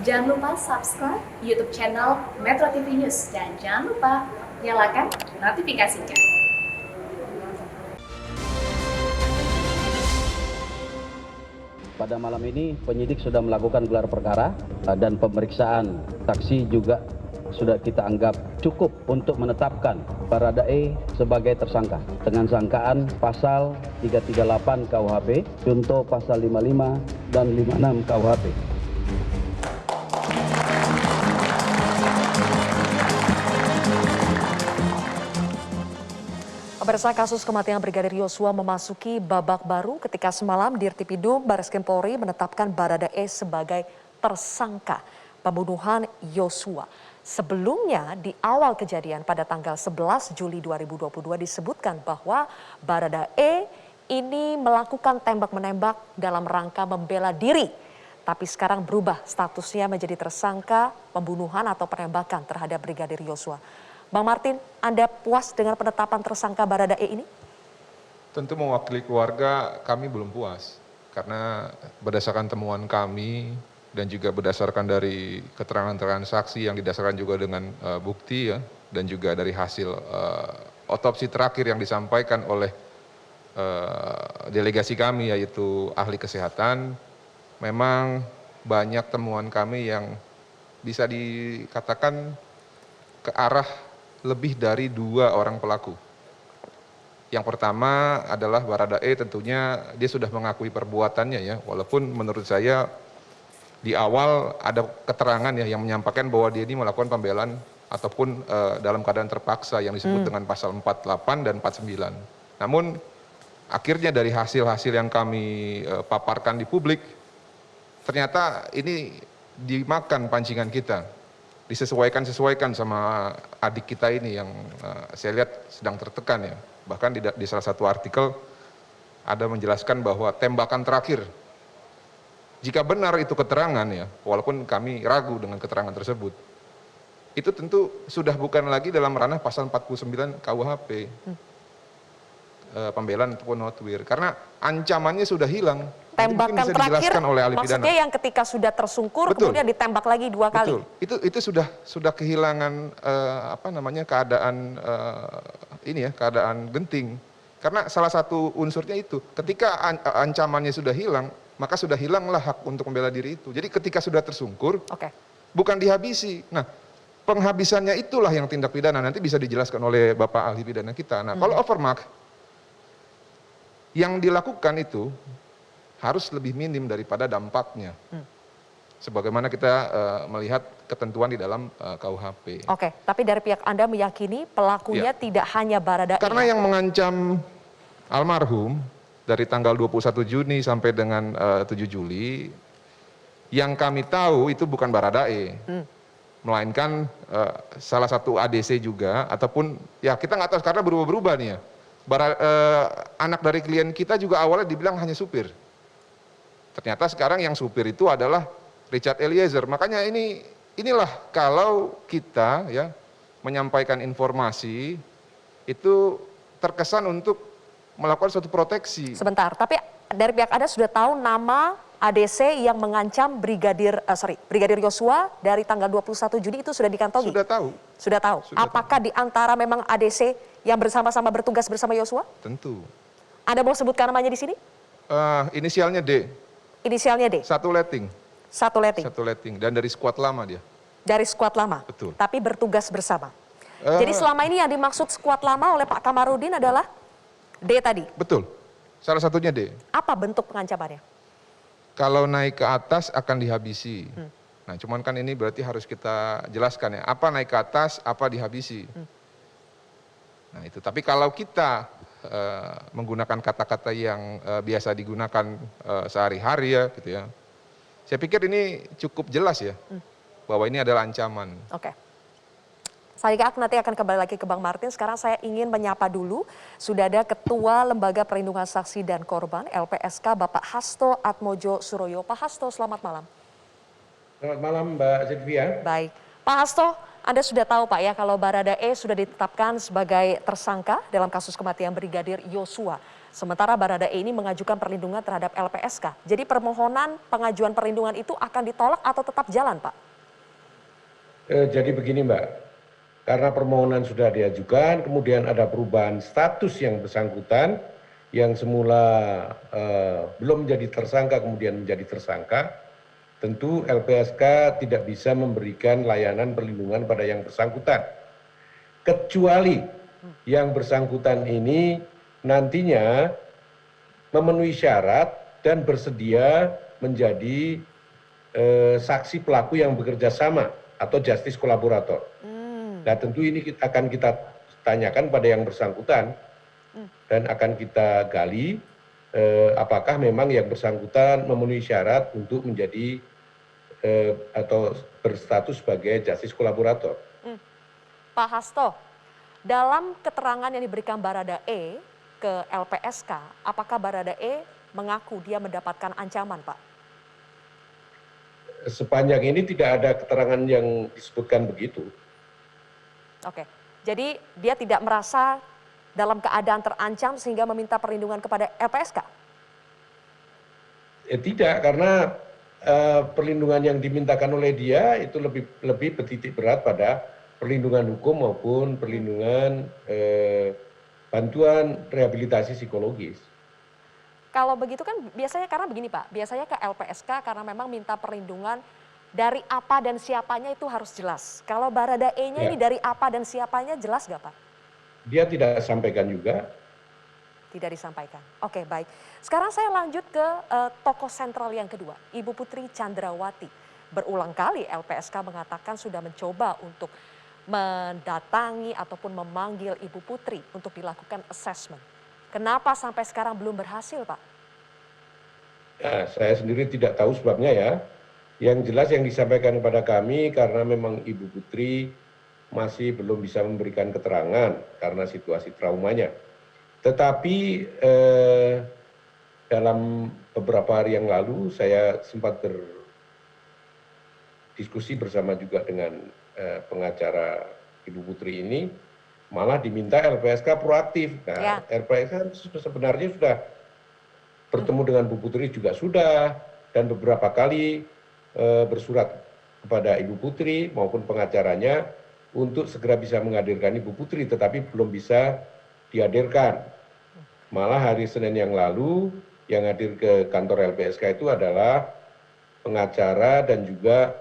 Jangan lupa subscribe YouTube channel Metro TV News dan jangan lupa nyalakan notifikasinya. Pada malam ini penyidik sudah melakukan gelar perkara dan pemeriksaan saksi juga sudah kita anggap cukup untuk menetapkan Baradae sebagai tersangka dengan sangkaan pasal 338 KUHP, contoh pasal 55 dan 56 KUHP. Pemirsa, kasus kematian Brigadir Yosua memasuki babak baru ketika semalam Dirtipidum Barreskrim Polri menetapkan Baradae sebagai tersangka pembunuhan Yosua. Sebelumnya di awal kejadian pada tanggal 11 Juli 2022 disebutkan bahwa Baradae ini melakukan tembak-menembak dalam rangka membela diri. Tapi sekarang berubah statusnya menjadi tersangka pembunuhan atau penembakan terhadap Brigadir Yosua. Bang Martin, Anda puas dengan penetapan tersangka Baradae ini? Tentu mewakili keluarga kami belum puas. Karena berdasarkan temuan kami dan juga berdasarkan dari keterangan-keterangan saksi yang didasarkan juga dengan bukti ya, dan juga dari hasil otopsi terakhir yang disampaikan oleh delegasi kami yaitu ahli kesehatan, memang banyak temuan kami yang bisa dikatakan ke arah lebih dari 2 orang pelaku. Yang pertama adalah Baradae, tentunya dia sudah mengakui perbuatannya ya, walaupun menurut saya di awal ada keterangan ya yang menyampaikan bahwa dia ini melakukan pembelaan ataupun dalam keadaan terpaksa yang disebut dengan pasal 48 dan 49. Namun akhirnya dari hasil-hasil yang kami paparkan di publik, ternyata ini dimakan pancingan kita. Disesuaikan sama adik kita ini yang saya lihat sedang tertekan ya. Bahkan di salah satu artikel ada menjelaskan bahwa tembakan terakhir, jika benar itu keterangan ya, walaupun kami ragu dengan keterangan tersebut, itu tentu sudah bukan lagi dalam ranah pasal 49 KUHP, pembelaan ataupun notwir, karena ancamannya sudah hilang. Tembakan terakhir oleh ahli pidana. Maksudnya yang ketika sudah tersungkur Betul. kemudian ditembak lagi 2 kali. Betul. Itu sudah kehilangan keadaan ini ya, keadaan genting. Karena salah satu unsurnya itu, ketika ancamannya sudah hilang, maka sudah hilanglah hak untuk membela diri itu. Jadi ketika sudah tersungkur, bukan dihabisi. Nah, penghabisannya itulah yang tindak pidana, nanti bisa dijelaskan oleh Bapak ahli pidana kita. Nah, kalau overmark yang dilakukan itu harus lebih minim daripada dampaknya. Sebagaimana kita melihat ketentuan di dalam KUHP. Oke, tapi dari pihak Anda meyakini pelakunya tidak hanya Baradae. Karena yang mengancam almarhum dari tanggal 21 Juni sampai dengan 7 Juli, yang kami tahu itu bukan Baradae. Melainkan salah satu ADC juga, ataupun ya kita nggak tahu karena berubah-berubah nih ya. Anak dari klien kita juga awalnya dibilang hanya supir. Ternyata sekarang yang supir itu adalah Richard Eliezer. Makanya inilah kalau kita ya menyampaikan informasi itu terkesan untuk melakukan suatu proteksi. Sebentar, tapi dari pihak Anda sudah tahu nama ADC yang mengancam Brigadir Yosua dari tanggal 21 Juni itu sudah dikantongi? Sudah tahu. Sudah tahu. Apakah di antara memang ADC yang bersama-sama bertugas bersama Yosua? Tentu. Anda mau sebutkan namanya di sini? Inisialnya D. Inisialnya D? Satu letting. Satu letting? Satu letting, dan dari skuad lama dia. Dari skuad lama? Betul. Tapi bertugas bersama? Jadi selama ini yang dimaksud skuad lama oleh Pak Kamarudin adalah D tadi? Betul. Salah satunya D. Apa bentuk pengancamannya? Kalau naik ke atas akan dihabisi. Nah, cuman kan ini berarti harus kita jelaskan ya. Apa naik ke atas, apa dihabisi. Nah itu, tapi kalau kita menggunakan kata-kata yang biasa digunakan sehari-hari ya gitu ya. Saya pikir ini cukup jelas ya, bahwa ini adalah ancaman. Oke. Saya nanti akan kembali lagi ke Bang Martin. Sekarang saya ingin menyapa dulu, sudah ada Ketua Lembaga Perlindungan Saksi dan Korban LPSK Bapak Hasto Atmojo Suroyo. Pak Hasto, selamat malam. Selamat malam Mbak Sylvia. Baik, Pak Hasto, Anda sudah tahu Pak ya kalau Baradae sudah ditetapkan sebagai tersangka dalam kasus kematian Brigadir Yosua. Sementara Baradae ini mengajukan perlindungan terhadap LPSK. Jadi permohonan pengajuan perlindungan itu akan ditolak atau tetap jalan, Pak? Jadi begini Mbak, karena permohonan sudah diajukan, kemudian ada perubahan status yang bersangkutan, yang semula belum menjadi tersangka kemudian menjadi tersangka, tentu LPSK tidak bisa memberikan layanan perlindungan pada yang bersangkutan. Kecuali yang bersangkutan ini nantinya memenuhi syarat dan bersedia menjadi saksi pelaku yang bekerja sama atau justice kolaborator. Nah tentu ini akan kita tanyakan pada yang bersangkutan dan akan kita gali apakah memang yang bersangkutan memenuhi syarat untuk menjadi atau berstatus sebagai justice kolaborator. Pak Hasto, dalam keterangan yang diberikan Baradae ke LPSK, apakah Baradae mengaku dia mendapatkan ancaman, Pak? Sepanjang ini tidak ada keterangan yang disebutkan begitu. Oke, jadi dia tidak merasa dalam keadaan terancam sehingga meminta perlindungan kepada LPSK? Tidak, karena perlindungan yang dimintakan oleh dia itu lebih bertitik berat pada perlindungan hukum maupun perlindungan bantuan rehabilitasi psikologis. Kalau begitu kan biasanya karena begini Pak, biasanya ke LPSK karena memang minta perlindungan dari apa dan siapanya itu harus jelas. Kalau Baradae-nya ini dari apa dan siapanya jelas nggak Pak? Dia tidak sampaikan juga. Tidak disampaikan. Oke, baik. Sekarang saya lanjut ke tokoh sentral yang kedua, Ibu Putri Chandrawati. Berulang kali LPSK mengatakan sudah mencoba untuk mendatangi ataupun memanggil Ibu Putri untuk dilakukan assessment. Kenapa sampai sekarang belum berhasil, Pak? Nah, saya sendiri tidak tahu sebabnya ya. Yang jelas yang disampaikan kepada kami karena memang Ibu Putri masih belum bisa memberikan keterangan karena situasi traumanya. Tetapi dalam beberapa hari yang lalu saya sempat berdiskusi bersama juga dengan pengacara Ibu Putri ini, malah diminta LPSK proaktif. Nah, LPSK sebenarnya sudah bertemu dengan Bu Putri juga sudah, dan beberapa kali bersurat kepada Ibu Putri maupun pengacaranya untuk segera bisa menghadirkan Ibu Putri, tetapi belum bisa dihadirkan. Malah hari Senin yang lalu yang hadir ke kantor LPSK itu adalah pengacara dan juga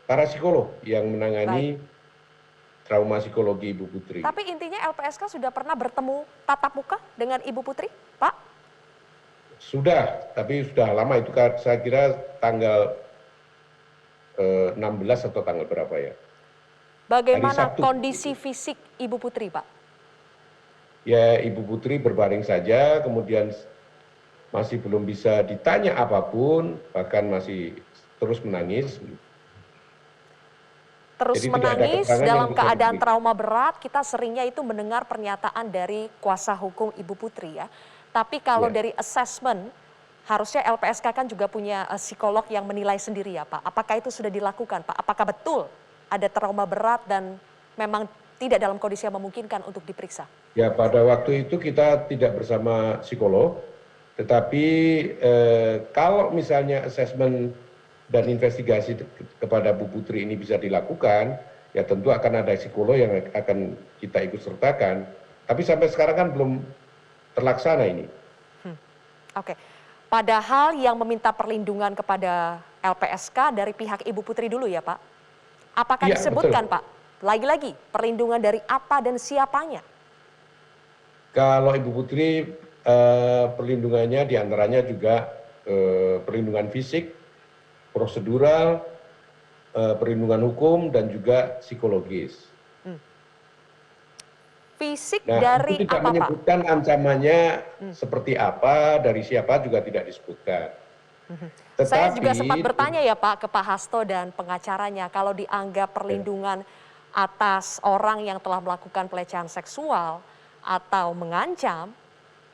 para psikolog yang menangani trauma psikologi Ibu Putri. Tapi intinya LPSK sudah pernah bertemu tatap muka dengan Ibu Putri, Pak? Sudah, tapi sudah lama itu saya kira tanggal 16 atau tanggal berapa ya. Bagaimana kondisi fisik Ibu Putri, Pak? Ya, Ibu Putri berbaring saja, kemudian masih belum bisa ditanya apapun, bahkan masih terus menangis. Terus menangis dalam keadaan trauma berat, kita seringnya itu mendengar pernyataan dari kuasa hukum Ibu Putri ya. Tapi kalau dari assessment, harusnya LPSK kan juga punya psikolog yang menilai sendiri ya Pak. Apakah itu sudah dilakukan Pak? Apakah betul ada trauma berat dan memang tidak dalam kondisi yang memungkinkan untuk diperiksa? Ya, pada waktu itu kita tidak bersama psikolog, tetapi kalau misalnya assessment dan investigasi kepada Bu Putri ini bisa dilakukan, ya tentu akan ada psikolog yang akan kita ikut sertakan. Tapi sampai sekarang kan belum terlaksana ini. Oke, padahal yang meminta perlindungan kepada LPSK dari pihak Ibu Putri dulu ya Pak? Apakah ya, disebutkan betul. Pak? Lagi-lagi perlindungan dari apa dan siapanya? Kalau Ibu Putri perlindungannya diantaranya juga perlindungan fisik, prosedural, perlindungan hukum, dan juga psikologis. Fisik nah, dari itu tidak apa menyebutkan Pak? Ancamannya seperti apa, dari siapa juga tidak disebutkan. Tetapi, saya juga sempat bertanya ya Pak ke Pak Hasto dan pengacaranya, kalau dianggap perlindungan atas orang yang telah melakukan pelecehan seksual atau mengancam,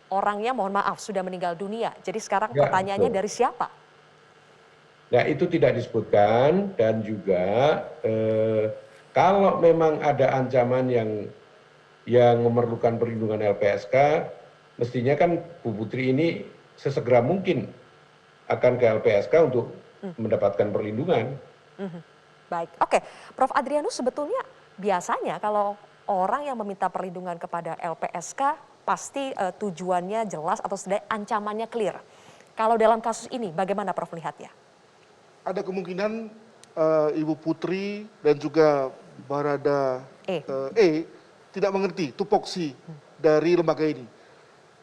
orangnya mohon maaf sudah meninggal dunia. Jadi sekarang pertanyaannya dari siapa? Nah itu tidak disebutkan, dan juga kalau memang ada ancaman yang yang memerlukan perlindungan LPSK, mestinya kan Bu Putri ini sesegera mungkin akan ke LPSK untuk mendapatkan perlindungan. Baik, oke. Prof. Adrianus, sebetulnya biasanya kalau orang yang meminta perlindungan kepada LPSK pasti tujuannya jelas atau setidaknya ancamannya clear. Kalau dalam kasus ini bagaimana Prof melihatnya? Ada kemungkinan Ibu Putri dan juga Barada E tidak mengerti tupoksi dari lembaga ini.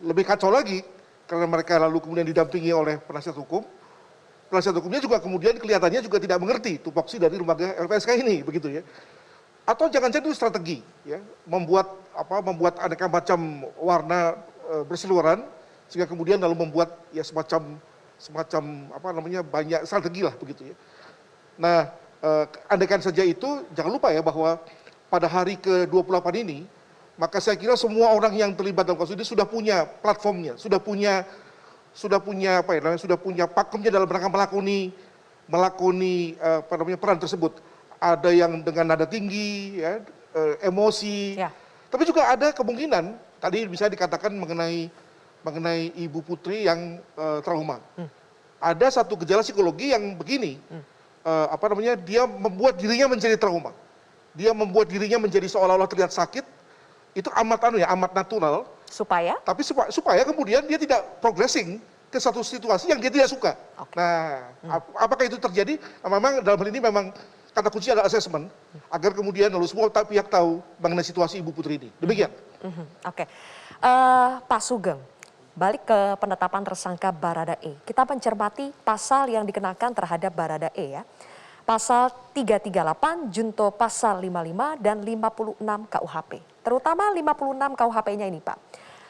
Lebih kacau lagi karena mereka lalu kemudian didampingi oleh penasihat hukum. Penasihat hukumnya juga kemudian kelihatannya juga tidak mengerti tupoksi dari lembaga LPSK ini, begitu ya. Atau jangan-jangan itu strategi, ya, membuat aneka macam warna berseliweran, sehingga kemudian lalu membuat ya semacam banyak strategi lah, begitu ya. Nah, andaikan saja itu, jangan lupa ya bahwa pada hari ke-28 ini, maka saya kira semua orang yang terlibat dalam kasus ini sudah punya platformnya, sudah punya pakemnya dalam rangka melakoni peran tersebut. Ada yang dengan nada tinggi, ya, emosi. Ya. Tapi juga ada kemungkinan tadi bisa dikatakan mengenai Ibu Putri yang trauma. Ada satu gejala psikologi yang begini, dia membuat dirinya menjadi trauma. Dia membuat dirinya menjadi seolah-olah terlihat sakit. Itu amat natural. Supaya kemudian dia tidak progressing ke satu situasi yang dia tidak suka. Okay. Nah, apakah itu terjadi? Memang dalam hal ini memang kata kunci adalah assessment agar kemudian lalu semua pihak tahu mengenai situasi Ibu Putri ini. Demikian. Oke. Pak Sugeng, balik ke penetapan tersangka Barada E. Kita mencermati pasal yang dikenakan terhadap Barada E ya. Pasal 338, junto pasal 55 dan 56 KUHP. Terutama 56 KUHP-nya ini Pak.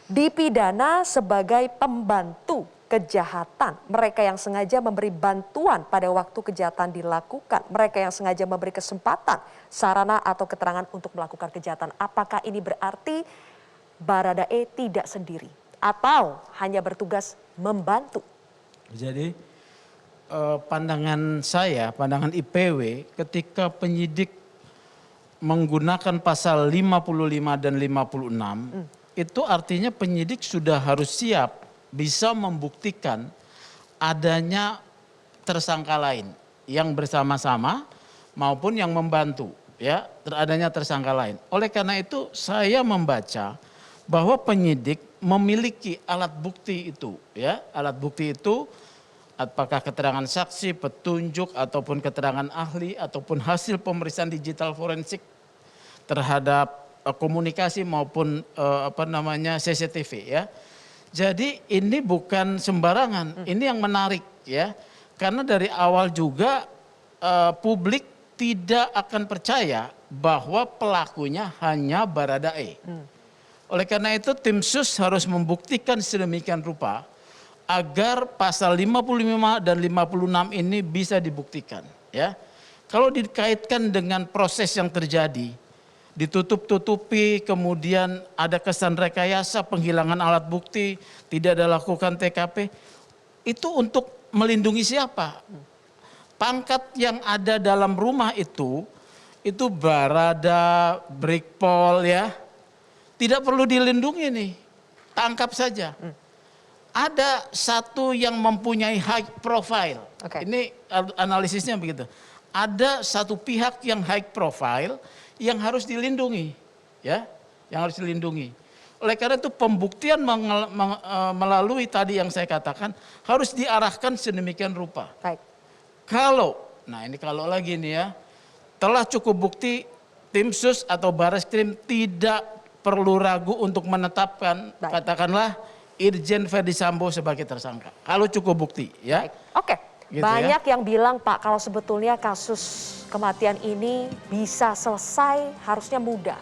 Dipidana sebagai pembantu kejahatan. Mereka yang sengaja memberi bantuan pada waktu kejahatan dilakukan. Mereka yang sengaja memberi kesempatan, sarana atau keterangan untuk melakukan kejahatan. Apakah ini berarti Barada E tidak sendiri? Atau hanya bertugas membantu? Jadi pandangan pandangan IPW ketika penyidik menggunakan pasal 55 dan 56, itu artinya penyidik sudah harus siap bisa membuktikan adanya tersangka lain yang bersama-sama maupun yang membantu, ya, adanya tersangka lain. Oleh karena itu saya membaca bahwa penyidik memiliki alat bukti itu, ya, alat bukti itu apakah keterangan saksi, petunjuk, ataupun keterangan ahli, ataupun hasil pemeriksaan digital forensik terhadap komunikasi maupun CCTV ya. Jadi ini bukan sembarangan, ini yang menarik ya. Karena dari awal juga publik tidak akan percaya bahwa pelakunya hanya Barada E. Oleh karena itu tim sus harus membuktikan sedemikian rupa agar pasal 55 dan 56 ini bisa dibuktikan ya. Kalau dikaitkan dengan proses yang terjadi, ditutup-tutupi, kemudian ada kesan rekayasa, penghilangan alat bukti, tidak ada lakukan TKP, itu untuk melindungi siapa? Pangkat yang ada dalam rumah itu Barada, Brigpol ya, tidak perlu dilindungi nih, tangkap saja. Ada satu yang mempunyai high profile, ini analisisnya begitu. Ada satu pihak yang high profile yang harus dilindungi, ya, yang harus dilindungi. Oleh karena itu pembuktian melalui tadi yang saya katakan harus diarahkan sedemikian rupa. Baik. Kalau lagi nih ya, telah cukup bukti, tim sus atau Barreskrim tidak perlu ragu untuk menetapkan, katakanlah Irjen Verdi Sambo sebagai tersangka. Kalau cukup bukti, ya. Baik. Oke. Gitu banyak ya? Yang bilang Pak, kalau sebetulnya kasus kematian ini bisa selesai harusnya mudah.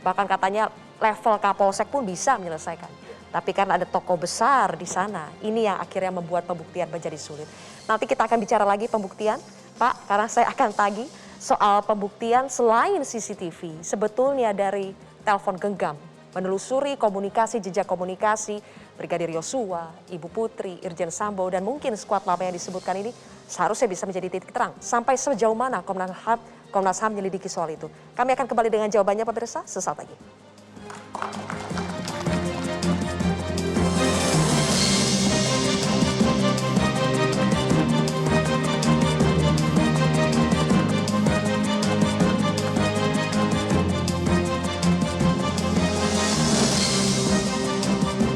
Bahkan katanya level Kapolsek pun bisa menyelesaikan. Tapi karena ada tokoh besar di sana, ini yang akhirnya membuat pembuktian menjadi sulit. Nanti kita akan bicara lagi pembuktian, Pak, karena saya akan tagih soal pembuktian selain CCTV. Sebetulnya dari telepon genggam, menelusuri komunikasi, jejak komunikasi Brigadir Yosua, Ibu Putri, Irjen Sambo, dan mungkin skuad lama yang disebutkan ini seharusnya bisa menjadi titik terang. Sampai sejauh mana Komnas HAM menyelidiki soal itu. Kami akan kembali dengan jawabannya pemirsa sesaat lagi.